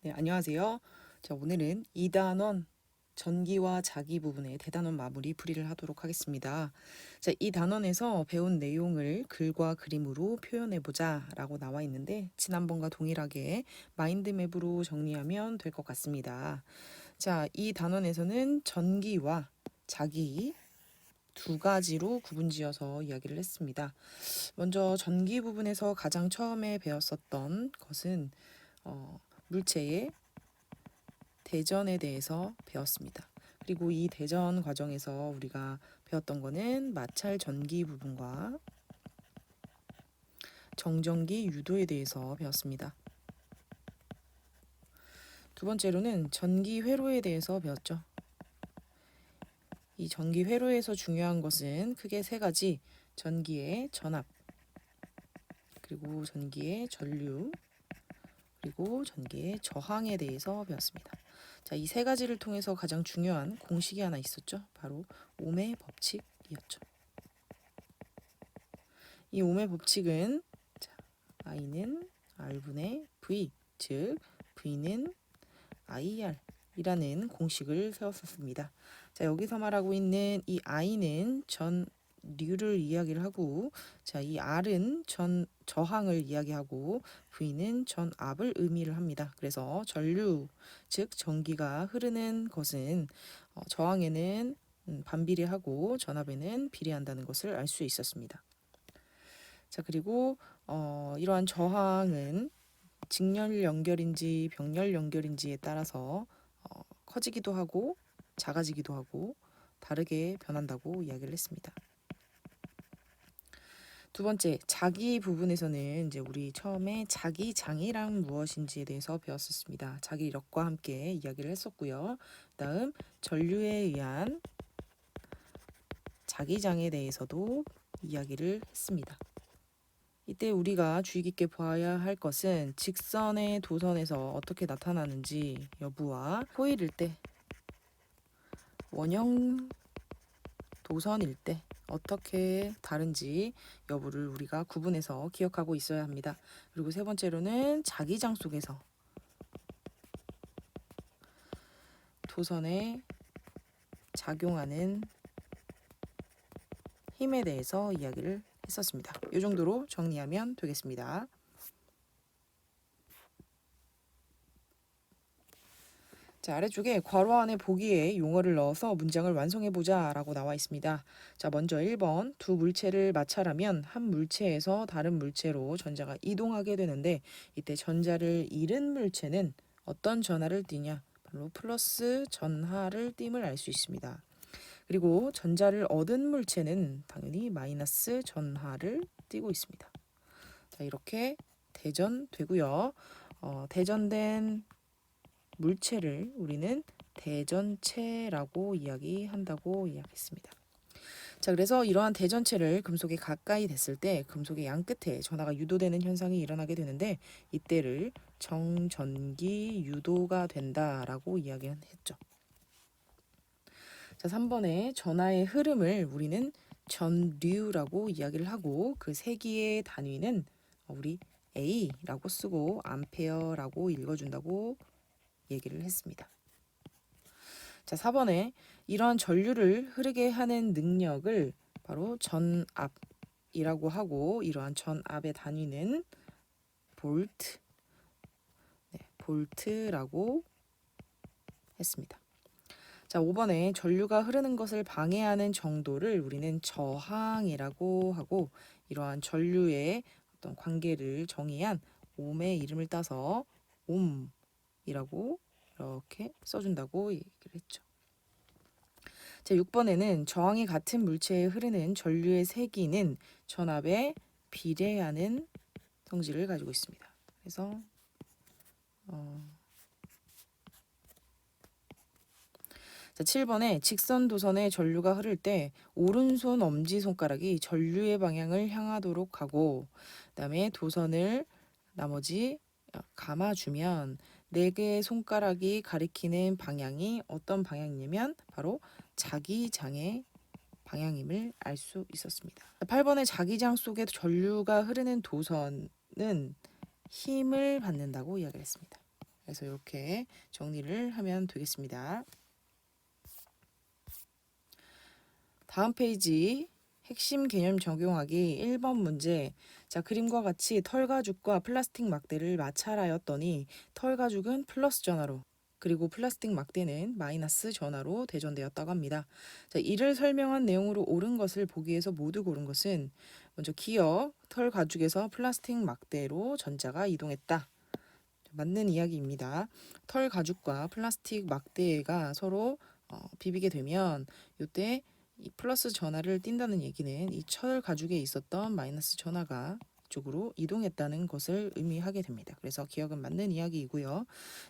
네, 안녕하세요. 자, 오늘은 2단원 전기와 자기 부분의 대단원 마무리 풀이를 하도록 하겠습니다. 자, 이 단원에서 배운 내용을 글과 그림으로 표현해보자 라고 나와 있는데 지난번과 동일하게 마인드맵으로 정리하면 될 것 같습니다. 자, 이 단원에서는 전기와 자기 두 가지로 구분지어서 이야기를 했습니다. 먼저 전기 부분에서 가장 처음에 배웠었던 것은 물체의 대전에 대해서 배웠습니다. 그리고 이 대전 과정에서 우리가 배웠던 거는 마찰 전기 부분과 정전기 유도에 대해서 배웠습니다. 두 번째로는 전기 회로에 대해서 배웠죠. 이 전기 회로에서 중요한 것은 크게 세 가지: 전기의 전압, 그리고 전기의 전류, 그리고 전기의 저항에 대해서 배웠습니다. 자, 이 세 가지를 통해서 가장 중요한 공식이 하나 있었죠. 바로 옴의 법칙이었죠. 이 옴의 법칙은 I는 R분의 V, 즉 V는 IR 이라는 공식을 세웠었습니다. 자, 여기서 말하고 있는 이 I는 전류를 이야기를 하고, 자, 이 R은 저항을 이야기하고, V는 전압을 의미를 합니다. 그래서 전류, 즉 전기가 흐르는 것은 저항에는 반비례하고 전압에는 비례한다는 것을 알 수 있었습니다. 자, 그리고 이러한 저항은 직렬 연결인지 병렬 연결인지에 따라서 커지기도 하고 작아지기도 하고 다르게 변한다고 이야기를 했습니다. 두 번째, 자기 부분에서는 이제 우리 처음에 자기장이란 무엇인지에 대해서 배웠었습니다. 자기 이력과 함께 이야기를 했었고요. 다음 전류에 의한 자기장에 대해서도 이야기를 했습니다. 이때 우리가 주의 깊게 봐야 할 것은 직선의 도선에서 어떻게 나타나는지 여부와 호일일 때, 원형 도선일 때 어떻게 다른지 여부를 우리가 구분해서 기억하고 있어야 합니다. 그리고 세 번째로는 자기장 속에서 도선에 작용하는 힘에 대해서 이야기를 했었습니다. 이 정도로 정리하면 되겠습니다. 자, 아래쪽에 괄호 안에 보기에 용어를 넣어서 문장을 완성해보자 라고 나와 있습니다. 자, 먼저 1번, 두 물체를 마찰하면 한 물체에서 다른 물체로 전자가 이동하게 되는데 이때 전자를 잃은 물체는 어떤 전하를 띠냐? 바로 플러스 전하를 띠임을 알 수 있습니다. 그리고 전자를 얻은 물체는 당연히 마이너스 전하를 띠고 있습니다. 자, 이렇게 대전되고요. 대전된 물체를 우리는 대전체라고 이야기한다고 이야기했습니다. 자, 그래서 이러한 대전체를 금속에 가까이 댔을 때 금속의 양 끝에 전하가 유도되는 현상이 일어나게 되는데 이때를 정전기 유도가 된다라고 이야기했죠. 자, 3번에 전하의 흐름을 우리는 전류라고 이야기를 하고 그 세기의 단위는 우리 A라고 쓰고 암페어라고 읽어준다고 얘기를 했습니다. 자, 4번에 이러한 전류를 흐르게 하는 능력을 바로 전압이라고 하고 이러한 전압의 단위는 볼트, 볼트라고 했습니다. 자, 5번에 전류가 흐르는 것을 방해하는 정도를 우리는 저항이라고 하고 이러한 전류의 어떤 관계를 정의한 옴의 이름을 따서 옴이라고 이렇게 써준다고 얘기를 했죠. 자, 6번에는 저항이 같은 물체에 흐르는 전류의 세기는 전압에 비례하는 성질을 가지고 있습니다. 그래서 자, 7번에 직선 도선에 전류가 흐를 때 오른손 엄지손가락이 전류의 방향을 향하도록 하고 그다음에 도선을 나머지 감아주면 4개의 손가락이 가리키는 방향이 어떤 방향이냐면 바로 자기장의 방향임을 알 수 있었습니다. 8번의 자기장 속에 전류가 흐르는 도선은 힘을 받는다고 이야기했습니다. 그래서 이렇게 정리를 하면 되겠습니다. 다음 페이지 핵심 개념 적용하기 1번 문제. 자, 그림과 같이 털가죽과 플라스틱 막대를 마찰하였더니 털가죽은 플러스 전하로 그리고 플라스틱 막대는 마이너스 전하로 대전되었다고 합니다. 자, 이를 설명한 내용으로 옳은 것을 보기에서 모두 고른 것은 먼저 기억, 털가죽에서 플라스틱 막대로 전자가 이동했다. 맞는 이야기입니다. 털가죽과 플라스틱 막대가 서로 비비게 되면 이때 이 플러스 전하를 띈다는 얘기는 이 털가죽에 있었던 마이너스 전하가 쪽으로 이동했다는 것을 의미하게 됩니다. 그래서 기억은 맞는 이야기이고요.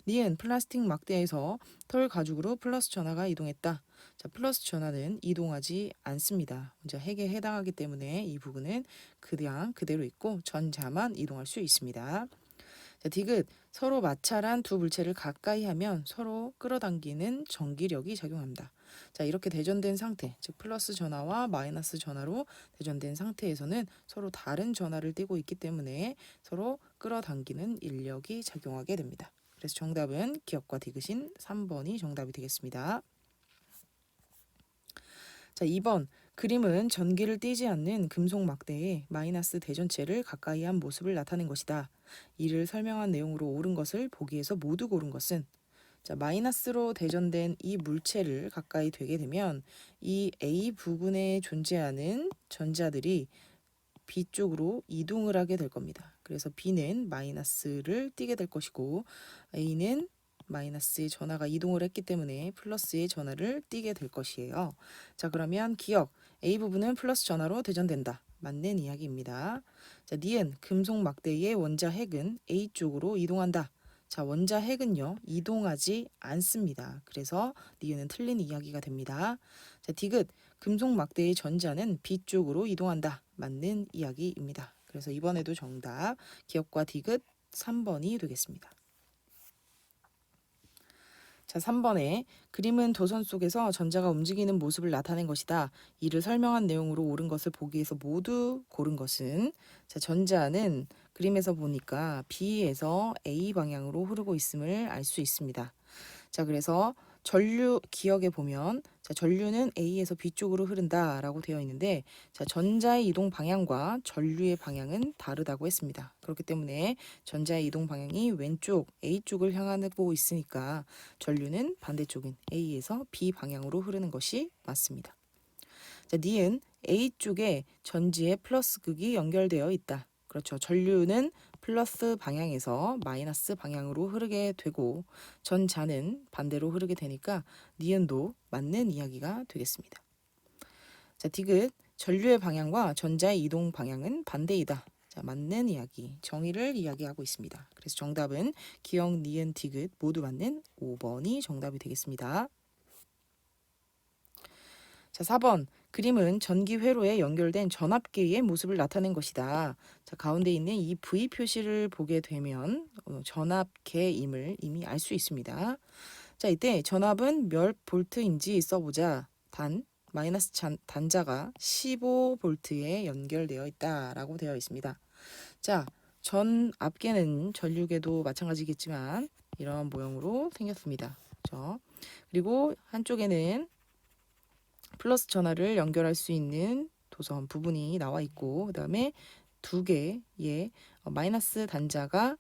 니은 플라스틱 막대에서 털가죽으로 플러스 전하가 이동했다. 자, 플러스 전하는 이동하지 않습니다. 먼저 핵에 해당하기 때문에 이 부분은 그냥 그대로 있고 전자만 이동할 수 있습니다. 자, 디귿 서로 마찰한 두 물체를 가까이 하면 서로 끌어당기는 전기력이 작용합니다. 자, 이렇게 대전된 상태, 즉 플러스 전하와 마이너스 전하로 대전된 상태에서는 서로 다른 전하를 띠고 있기 때문에 서로 끌어당기는 인력이 작용하게 됩니다. 그래서 정답은 기억과 디귿인 3번이 정답이 되겠습니다. 자, 2번 그림은 전기를 띠지 않는 금속 막대에 마이너스 대전체를 가까이 한 모습을 나타낸 것이다. 이를 설명한 내용으로 옳은 것을 보기에서 모두 고른 것은 자, 마이너스로 대전된 이 물체를 가까이 되게 되면 이 A 부분에 존재하는 전자들이 B 쪽으로 이동을 하게 될 겁니다. 그래서 B는 마이너스를 띠게 될 것이고 A는 마이너스의 전하가 이동을 했기 때문에 플러스의 전하를 띠게 될 것이에요. 자, 그러면 기억 A 부분은 플러스 전하로 대전된다. 맞는 이야기입니다. 자, 니은 금속 막대의 원자 핵은 A 쪽으로 이동한다. 자, 원자 핵은요 이동하지 않습니다. 그래서 니은은 틀린 이야기가 됩니다. 자, 디귿 금속 막대의 전자는 B 쪽으로 이동한다. 맞는 이야기입니다. 그래서 이번에도 정답 기억과 디귿 3번이 되겠습니다. 자, 3번에 그림은 도선 속에서 전자가 움직이는 모습을 나타낸 것이다. 이를 설명한 내용으로 옳은 것을 보기에서 모두 고른 것은 자, 전자는 그림에서 보니까 B에서 A 방향으로 흐르고 있음을 알 수 있습니다. 자, 그래서 전류 기역에 보면 자, 전류는 A에서 B 쪽으로 흐른다라고 되어 있는데 자, 전자의 이동 방향과 전류의 방향은 다르다고 했습니다. 그렇기 때문에 전자의 이동 방향이 왼쪽 A 쪽을 향하고 있으니까 전류는 반대쪽인 A에서 B 방향으로 흐르는 것이 맞습니다. 자, 니은 A 쪽에 전지의 플러스 극이 연결되어 있다. 그렇죠. 전류는 플러스 방향에서 마이너스 방향으로 흐르게 되고 전자는 반대로 흐르게 되니까 니은도 맞는 이야기가 되겠습니다. 자, 디귿 전류의 방향과 전자의 이동 방향은 반대이다. 자, 맞는 이야기, 정의를 이야기하고 있습니다. 그래서 정답은 기역, 니은, 디귿 모두 맞는 5번이 정답이 되겠습니다. 자, 4번 그림은 전기 회로에 연결된 전압계의 모습을 나타낸 것이다. 자, 가운데 있는 이 V 표시를 보게 되면 전압계임을 이미 알 수 있습니다. 자, 이때 전압은 몇 볼트인지 써보자. 마이너스 단자가 15볼트에 연결되어 있다라고 되어 있습니다. 자, 전압계는 전류계도 마찬가지겠지만 이런 모형으로 생겼습니다. 그렇죠? 그리고 한쪽에는 플러스 전하를 연결할 수 있는 도선 부분이 나와 있고 그 다음에 두 개의 마이너스 단자가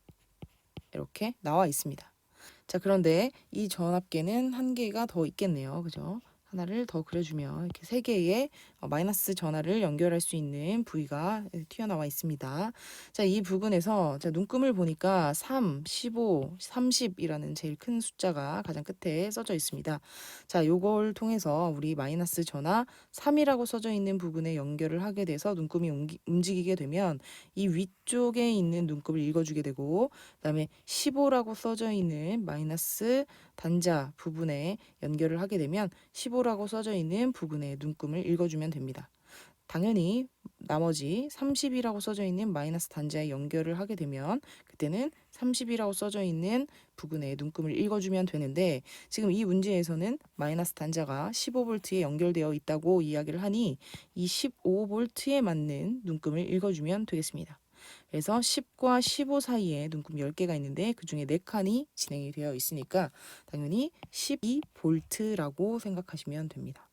이렇게 나와 있습니다. 자, 그런데 이 전압계는 한 개가 더 있겠네요. 그죠? 하나를 더 그려주면 이렇게 세 개의 마이너스 전하를 연결할 수 있는 부위가 튀어나와 있습니다. 자, 이 부분에서 자, 눈금을 보니까 3, 15, 30이라는 제일 큰 숫자가 가장 끝에 써져 있습니다. 자, 요걸 통해서 우리 마이너스 전하 3이라고 써져 있는 부분에 연결을 하게 돼서 눈금이 움직이게 되면 이 위쪽에 있는 눈금을 읽어주게 되고 그다음에 15라고 써져 있는 마이너스 단자 부분에 연결을 하게 되면 15라고 써져 있는 부분의 눈금을 읽어주면 됩니다. 당연히 나머지 30이라고 써져 있는 마이너스 단자에 연결을 하게 되면 그때는 30이라고 써져 있는 부분의 눈금을 읽어주면 되는데 지금 이 문제에서는 마이너스 단자가 15V에 연결되어 있다고 이야기를 하니 이 15V에 맞는 눈금을 읽어주면 되겠습니다. 그래서 10과 15 사이에 눈금 10개가 있는데 그중에 4칸이 진행이 되어 있으니까 당연히 12볼트라고 생각하시면 됩니다.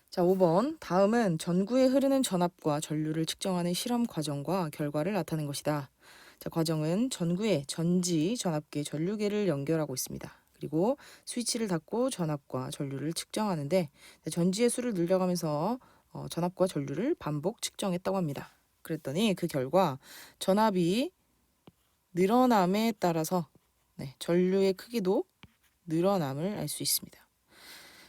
자, 5번. 다음은 전구에 흐르는 전압과 전류를 측정하는 실험 과정과 결과를 나타낸 것이다. 자, 과정은 전구에 전지, 전압계, 전류계를 연결하고 있습니다. 그리고 스위치를 닫고 전압과 전류를 측정하는데 전지의 수를 늘려가면서 전압과 전류를 반복 측정했다고 합니다. 그랬더니 그 결과 전압이 늘어남에 따라서 전류의 크기도 늘어남을 알 수 있습니다.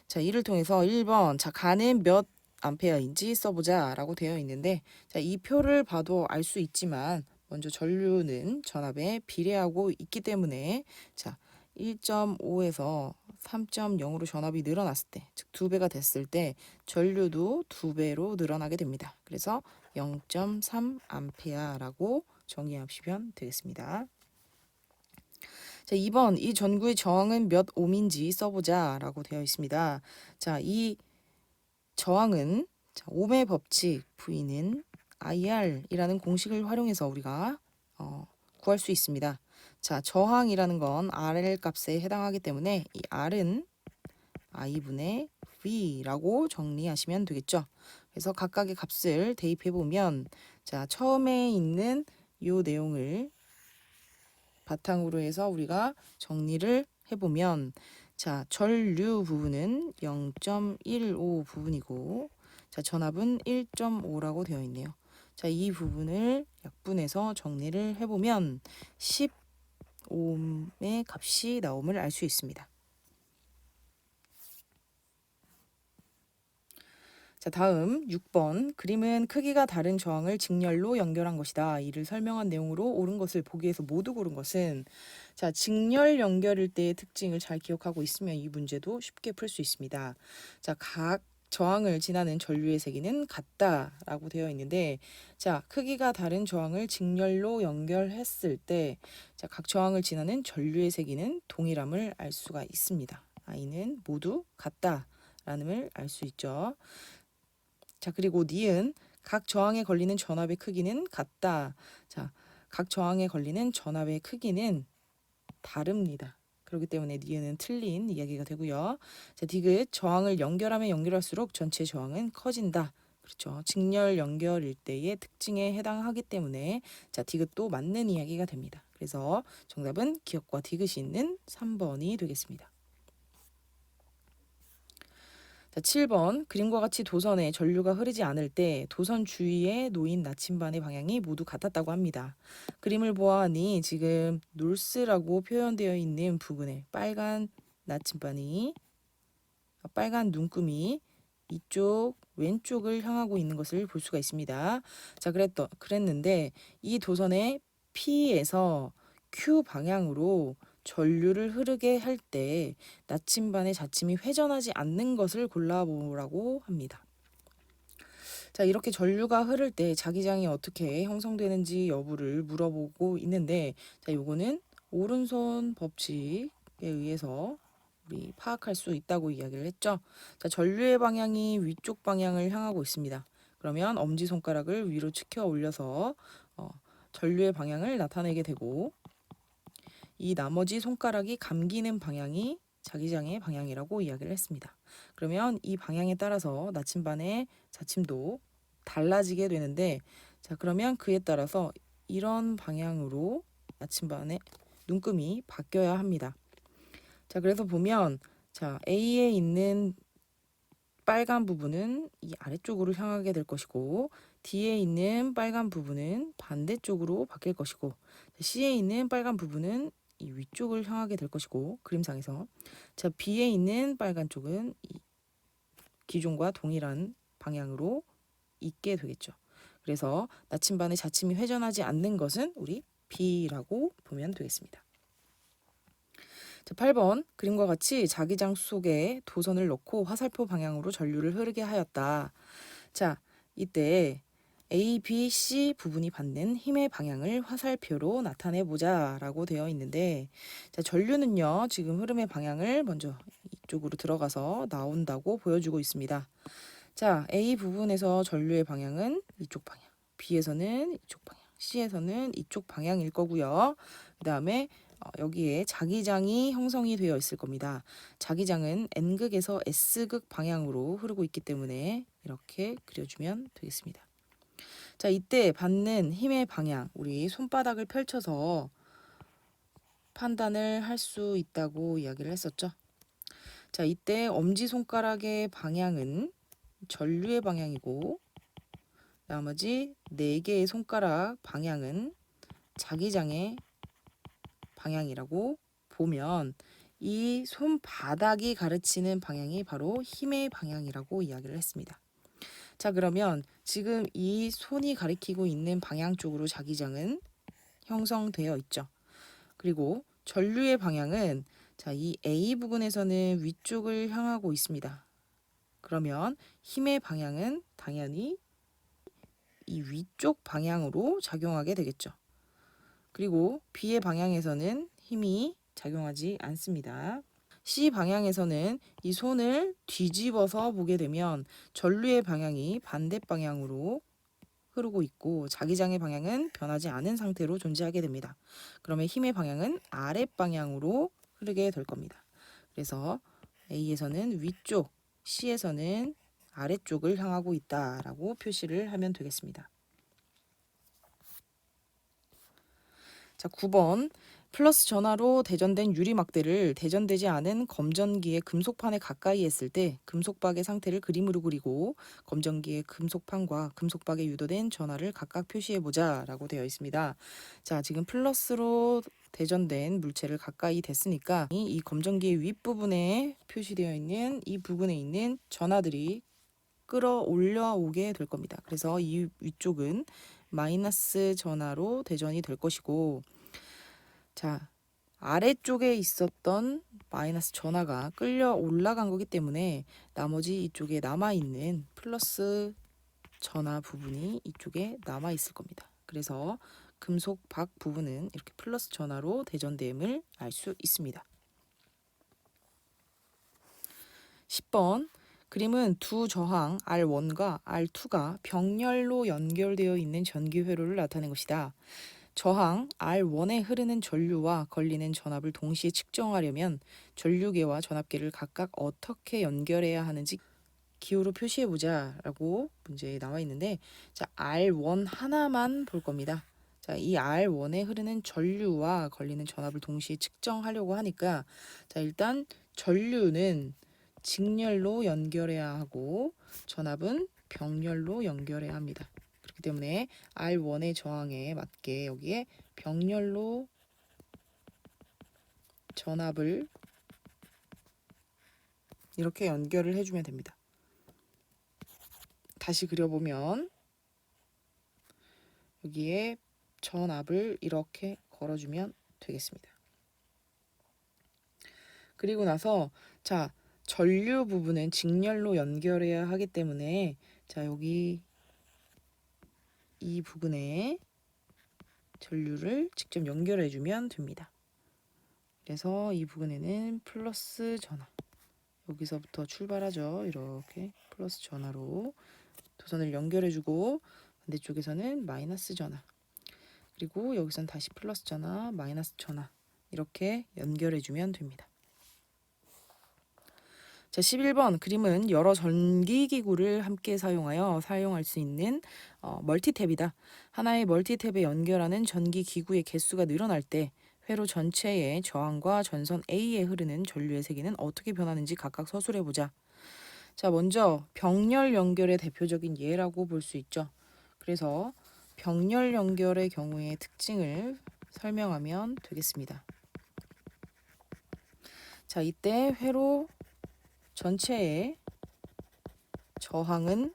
자, 이를 통해서 1번, 자, 가는 몇 암페어인지 써보자 라고 되어 있는데, 자, 이 표를 봐도 알 수 있지만 먼저 전류는 전압에 비례하고 있기 때문에 자, 1.5에서 3.0으로 전압이 늘어났을 때, 즉 2배가 됐을 때 전류도 2배로 늘어나게 됩니다. 그래서 0.3 암페어라고 정의하시면 되겠습니다. 자, 2번 이 전구의 저항은 몇 옴인지 써보자 라고 되어 있습니다. 자, 이 저항은 옴의 법칙 V는 IR이라는 공식을 활용해서 우리가 구할 수 있습니다. 자, 저항이라는 건 RL 값에 해당하기 때문에 이 R은 I분의 V라고 정리하시면 되겠죠. 그래서 각각의 값을 대입해 보면 자, 처음에 있는 이 내용을 바탕으로 해서 우리가 정리를 해보면 자, 전류 부분은 0.15 부분이고 자, 전압은 1.5라고 되어 있네요. 자, 이 부분을 약분해서 정리를 해보면 10옴의 값이 나옴을 알 수 있습니다. 자, 다음 6번. 그림은 크기가 다른 저항을 직렬로 연결한 것이다. 이를 설명한 내용으로 옳은 것을 보기에서 모두 고른 것은 자, 직렬 연결일 때의 특징을 잘 기억하고 있으면 이 문제도 쉽게 풀 수 있습니다. 자, 각 저항을 지나는 전류의 세기는 같다라고 되어 있는데 자, 크기가 다른 저항을 직렬로 연결했을 때 자, 각 저항을 지나는 전류의 세기는 동일함을 알 수가 있습니다. I는 모두 같다라는 걸 알 수 있죠. 자, 그리고 니은 각 저항에 걸리는 전압의 크기는 같다. 자, 각 저항에 걸리는 전압의 크기는 다릅니다. 그렇기 때문에 니은은 틀린 이야기가 되고요. 자, 디귿 저항을 연결하면 연결할수록 전체 저항은 커진다. 그렇죠. 직렬 연결일 때의 특징에 해당하기 때문에 자, 디귿도 맞는 이야기가 됩니다. 그래서 정답은 기역과 디귿이 있는 3번이 되겠습니다. 자, 7번 그림과 같이 도선에 전류가 흐르지 않을 때 도선 주위에 놓인 나침반의 방향이 모두 같았다고 합니다. 그림을 보아하니 지금 놀스라고 표현되어 있는 부분에 빨간 나침반이 빨간 눈금이 이쪽 왼쪽을 향하고 있는 것을 볼 수가 있습니다. 자, 그랬는데 이 도선의 P에서 Q 방향으로 전류를 흐르게 할 때 나침반의 자침이 회전하지 않는 것을 골라보라고 합니다. 자, 이렇게 전류가 흐를 때 자기장이 어떻게 형성되는지 여부를 물어보고 있는데 자, 요거는 오른손 법칙에 의해서 우리 파악할 수 있다고 이야기를 했죠. 자, 전류의 방향이 위쪽 방향을 향하고 있습니다. 그러면 엄지손가락을 위로 치켜 올려서 전류의 방향을 나타내게 되고 이 나머지 손가락이 감기는 방향이 자기장의 방향이라고 이야기를 했습니다. 그러면 이 방향에 따라서 나침반의 자침도 달라지게 되는데 자, 그러면 그에 따라서 이런 방향으로 나침반의 눈금이 바뀌어야 합니다. 자, 그래서 보면 자, A에 있는 빨간 부분은 이 아래쪽으로 향하게 될 것이고 D에 있는 빨간 부분은 반대쪽으로 바뀔 것이고 C에 있는 빨간 부분은 이 위쪽을 향하게 될 것이고 그림상에서 자, B에 있는 빨간 쪽은 이 기존과 동일한 방향으로 있게 되겠죠. 그래서 나침반의 자침이 회전하지 않는 것은 우리 B라고 보면 되겠습니다. 자, 8번 그림과 같이 자기장 속에 도선을 넣고 화살표 방향으로 전류를 흐르게 하였다. 자, 이때 A, B, C 부분이 받는 힘의 방향을 화살표로 나타내보자 라고 되어 있는데 자, 전류는요 지금 흐름의 방향을 먼저 이쪽으로 들어가서 나온다고 보여주고 있습니다. 자, A 부분에서 전류의 방향은 이쪽 방향, B에서는 이쪽 방향, C에서는 이쪽 방향일 거고요. 그 다음에 여기에 자기장이 형성이 되어 있을 겁니다. 자기장은 N극에서 S극 방향으로 흐르고 있기 때문에 이렇게 그려주면 되겠습니다. 자, 이때 받는 힘의 방향, 우리 손바닥을 펼쳐서 판단을 할 수 있다고 이야기를 했었죠. 자, 이때 엄지손가락의 방향은 전류의 방향이고 나머지 4개의 손가락 방향은 자기장의 방향이라고 보면 이 손바닥이 가르치는 방향이 바로 힘의 방향이라고 이야기를 했습니다. 자, 그러면 지금 이 손이 가리키고 있는 방향 쪽으로 자기장은 형성되어 있죠. 그리고 전류의 방향은 자, 이 A 부분에서는 위쪽을 향하고 있습니다. 그러면 힘의 방향은 당연히 이 위쪽 방향으로 작용하게 되겠죠. 그리고 B의 방향에서는 힘이 작용하지 않습니다. C 방향에서는 이 손을 뒤집어서 보게 되면 전류의 방향이 반대 방향으로 흐르고 있고 자기장의 방향은 변하지 않은 상태로 존재하게 됩니다. 그러면 힘의 방향은 아랫 방향으로 흐르게 될 겁니다. 그래서 A에서는 위쪽, C에서는 아래쪽을 향하고 있다라고 표시를 하면 되겠습니다. 자, 9번. 플러스 전하로 대전된 유리막대를 대전되지 않은 검전기의 금속판에 가까이 했을 때 금속박의 상태를 그림으로 그리고 검전기의 금속판과 금속박에 유도된 전하를 각각 표시해보자 라고 되어 있습니다. 자, 지금 플러스로 대전된 물체를 가까이 댔으니까 이 검전기의 윗부분에 표시되어 있는 이 부분에 있는 전하들이 끌어올려 오게 될 겁니다. 그래서 이 위쪽은 마이너스 전하로 대전이 될 것이고 자, 아래쪽에 있었던 마이너스 전하가 끌려 올라간 거기 때문에 나머지 이쪽에 남아있는 플러스 전하 부분이 이쪽에 남아있을 겁니다. 그래서 금속 박 부분은 이렇게 플러스 전하로 대전됨을 알 수 있습니다. 10번 그림은 두 저항 R1과 R2가 병렬로 연결되어 있는 전기 회로를 나타낸 것이다. 저항 R1에 흐르는 전류와 걸리는 전압을 동시에 측정하려면 전류계와 전압계를 각각 어떻게 연결해야 하는지 기호로 표시해보자 라고 문제에 나와 있는데 자, R1 하나만 볼 겁니다. 자, 이 R1에 흐르는 전류와 걸리는 전압을 동시에 측정하려고 하니까 자, 일단 전류는 직렬로 연결해야 하고 전압은 병렬로 연결해야 합니다. 그렇기 때문에 R1의 저항에 맞게 여기에 병렬로 전압을 이렇게 연결을 해주면 됩니다. 다시 그려보면 여기에 전압을 이렇게 걸어주면 되겠습니다. 그리고 나서 자, 전류 부분은 직렬로 연결해야 하기 때문에 자, 여기 이 부분에 전류를 직접 연결해 주면 됩니다. 그래서 이 부분에는 플러스 전하 여기서부터 출발하죠. 이렇게 플러스 전하로 도선을 연결해 주고 반대쪽에서는 마이너스 전하 그리고 여기선 다시 플러스 전하 마이너스 전하 이렇게 연결해 주면 됩니다. 자, 11번 그림은 여러 전기기구를 함께 사용할 수 있는 멀티탭이다. 하나의 멀티탭에 연결하는 전기기구의 개수가 늘어날 때 회로 전체의 저항과 전선 A에 흐르는 전류의 세기는 어떻게 변하는지 각각 서술해보자. 자, 먼저 병렬 연결의 대표적인 예라고 볼 수 있죠. 그래서 병렬 연결의 경우의 특징을 설명하면 되겠습니다. 자, 이때 회로 전체의 저항은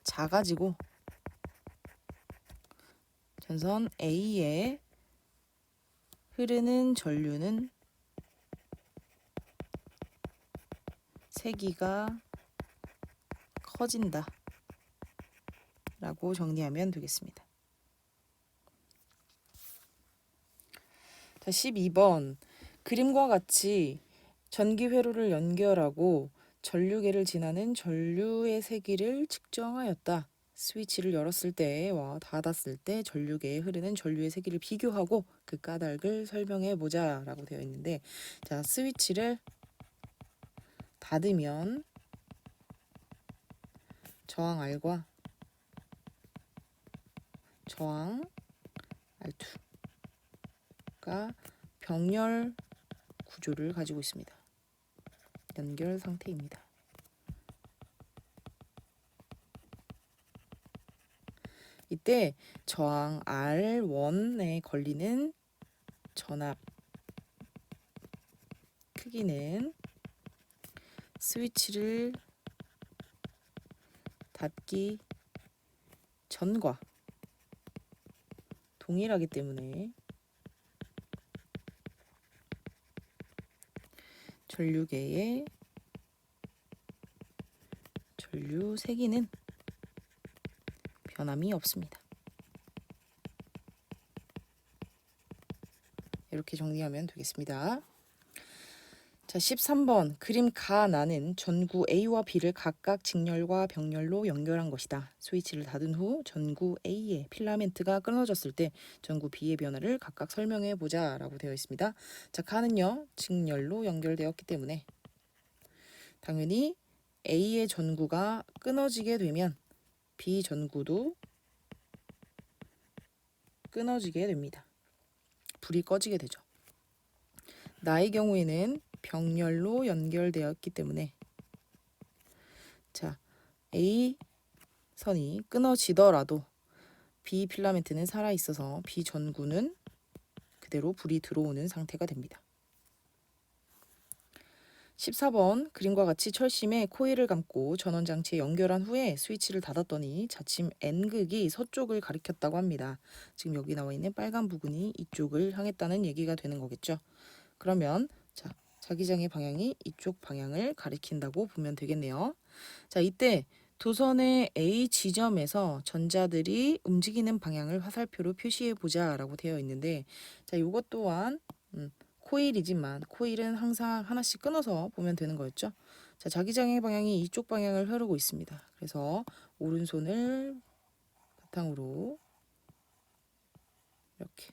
작아지고 전선 A에 흐르는 전류는 세기가 커진다 라고 정리하면 되겠습니다. 자, 12번 그림과 같이 전기 회로를 연결하고 전류계를 지나는 전류의 세기를 측정하였다. 스위치를 열었을 때와 닫았을 때 전류계에 흐르는 전류의 세기를 비교하고 그 까닭을 설명해 보자 라고 되어 있는데, 자, 스위치를 닫으면 저항 R과 저항 R2가 병렬 구조를 가지고 있습니다. 연결 상태입니다. 이때 저항 R1에 걸리는 전압 크기는 스위치를 닫기 전과 동일하기 때문에 전류계의 전류 세기는 변함이 없습니다. 이렇게 정리하면 되겠습니다. 자, 13번 그림 가 나는 전구 A와 B를 각각 직렬과 병렬로 연결한 것이다. 스위치를 닫은 후 전구 A의 필라멘트가 끊어졌을 때 전구 B의 변화를 각각 설명해 보자 라고 되어 있습니다. 자, 가는요 직렬로 연결되었기 때문에 당연히 A의 전구가 끊어지게 되면 B 전구도 끊어지게 됩니다. 불이 꺼지게 되죠. 나의 경우에는 병렬로 연결되었기 때문에, 자, A 선이 끊어지더라도 B 필라멘트는 살아있어서 B 전구는 그대로 불이 들어오는 상태가 됩니다. 14번 그림과 같이 철심에 코일을 감고 전원장치에 연결한 후에 스위치를 닫았더니 자침 N극이 서쪽을 가리켰다고 합니다. 지금 여기 나와 있는 빨간 부분이 이쪽을 향했다는 얘기가 되는 거겠죠. 그러면 자, 자기장의 방향이 이쪽 방향을 가리킨다고 보면 되겠네요. 자, 이때 도선의 A 지점에서 전자들이 움직이는 방향을 화살표로 표시해 보자 라고 되어 있는데, 자, 이것 또한 코일이지만 코일은 항상 하나씩 끊어서 보면 되는 거였죠. 자, 자기장의 방향이 이쪽 방향을 흐르고 있습니다. 그래서 오른손을 바탕으로 이렇게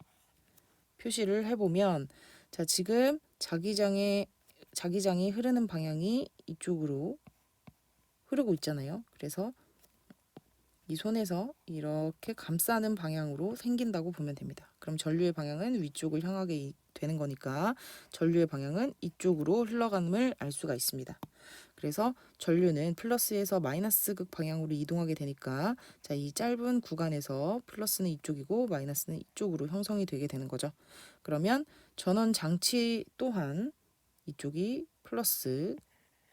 표시를 해보면, 자, 지금 자기장이 흐르는 방향이 이쪽으로 흐르고 있잖아요. 그래서 이 손에서 이렇게 감싸는 방향으로 생긴다고 보면 됩니다. 그럼 전류의 방향은 위쪽을 향하게 되는 거니까 전류의 방향은 이쪽으로 흘러감을 알 수가 있습니다. 그래서 전류는 플러스에서 마이너스 극 방향으로 이동하게 되니까, 자, 이 짧은 구간에서 플러스는 이쪽이고 마이너스는 이쪽으로 형성이 되게 되는 거죠. 그러면 전원 장치 또한 이쪽이 플러스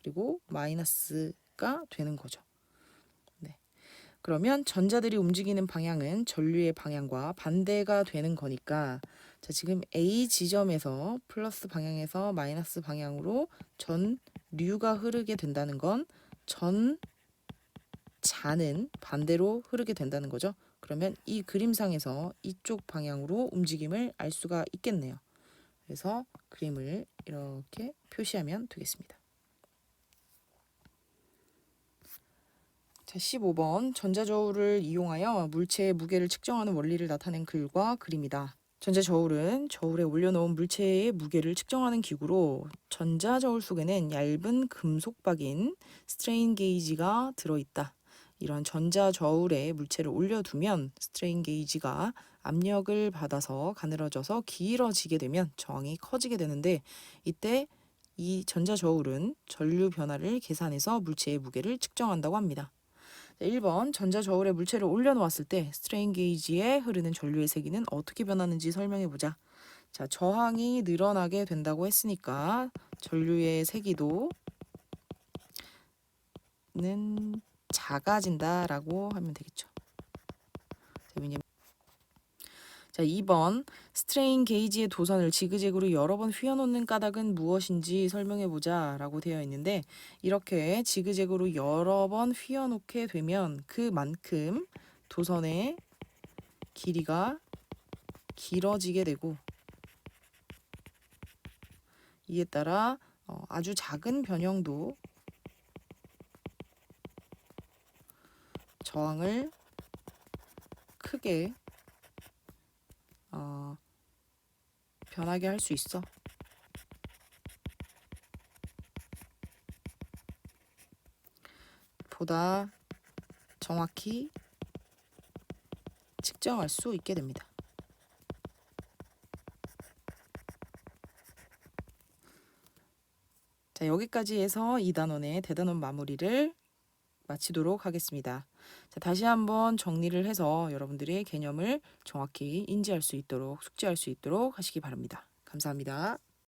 그리고 마이너스가 되는 거죠. 네. 그러면 전자들이 움직이는 방향은 전류의 방향과 반대가 되는 거니까, 자, 지금 A 지점에서 플러스 방향에서 마이너스 방향으로 전류가 흐르게 된다는 건 전자는 반대로 흐르게 된다는 거죠. 그러면 이 그림상에서 이쪽 방향으로 움직임을 알 수가 있겠네요. 그래서 그림을 이렇게 표시하면 되겠습니다. 자, 15번 전자저울을 이용하여 물체의 무게를 측정하는 원리를 나타낸 글과 그림이다. 전자저울은 저울에 올려놓은 물체의 무게를 측정하는 기구로, 전자저울 속에는 얇은 금속박인 스트레인 게이지가 들어있다. 이런 전자저울에 물체를 올려두면 스트레인 게이지가 압력을 받아서 가늘어져서 길어지게 되면 저항이 커지게 되는데, 이때 이 전자저울은 전류 변화를 계산해서 물체의 무게를 측정한다고 합니다. 1번 전자저울에 물체를 올려놓았을 때 스트레인 게이지에 흐르는 전류의 세기는 어떻게 변하는지 설명해보자. 자, 저항이 늘어나게 된다고 했으니까 전류의 세기도 는 작아진다라고 하면 되겠죠. 자, 2번 스트레인 게이지의 도선을 지그재그로 여러 번 휘어놓는 까닭은 무엇인지 설명해보자 라고 되어 있는데, 이렇게 지그재그로 여러 번 휘어놓게 되면 그만큼 도선의 길이가 길어지게 되고, 이에 따라 아주 작은 변형도 저항을 크게 변하게 할 수 있어. 보다 정확히 측정할 수 있게 됩니다. 자, 여기까지 해서 2단원의 대단원 마무리를 마치도록 하겠습니다. 자, 다시 한번 정리를 해서 여러분들의 개념을 정확히 인지할 수 있도록 숙지할 수 있도록 하시기 바랍니다. 감사합니다.